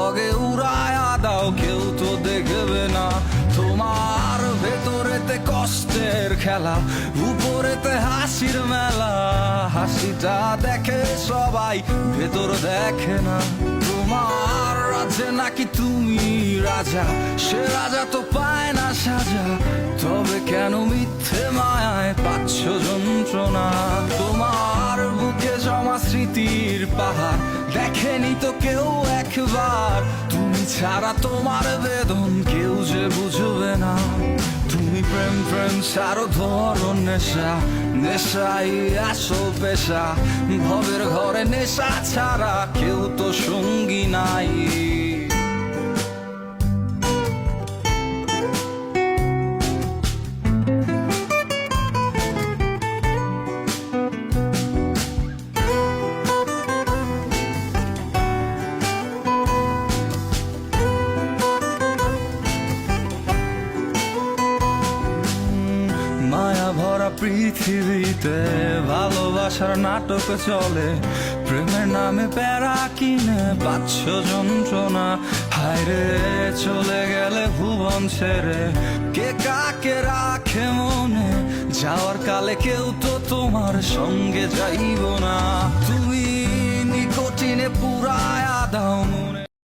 লগে উড়ায়া দাও, কেউ তো দেখবে না। তোমার ভেতরেতে কষ্টের খেলা, উপরেতে হাসির মেলা। হাসিটা দেখে সবাই, ভেতর দেখে না। তোমার রাজ্যে নাকি তুমি রাজা, সে রাজা তো পায় না সাজা। তবে কেন মিথ্যে মায়ায় পাচ্ছ যন্ত্রণা? তোমার বুকে জমা স্মৃতির পাহাড়, দেখেনি তো কেউ একবার। তুমি ছাড়া তোমার বেদন কেউ যে বুঝবে না। তুমি প্রেম প্রেম ছাড়ো ধরো নেশা, নেশাই আসল পেশা। ভবের ঘরে নেশা ছাড়া কেউ তো সঙ্গী নাই। মায়া ভরা পৃথিবীতে ভালোবাসার নাটক চলে। প্রেমের নামে প্যারা কিনে পাচ্ছ যন্ত্রণা। হায়রে চলে গেলে ভুবন ছেড়ে, কে কাকে রাখে মনে? যাওয়ার কালে কেউ তো তোমার সঙ্গে যাইব না। তুমি নিকটিনে পুরায়া দাও মনে।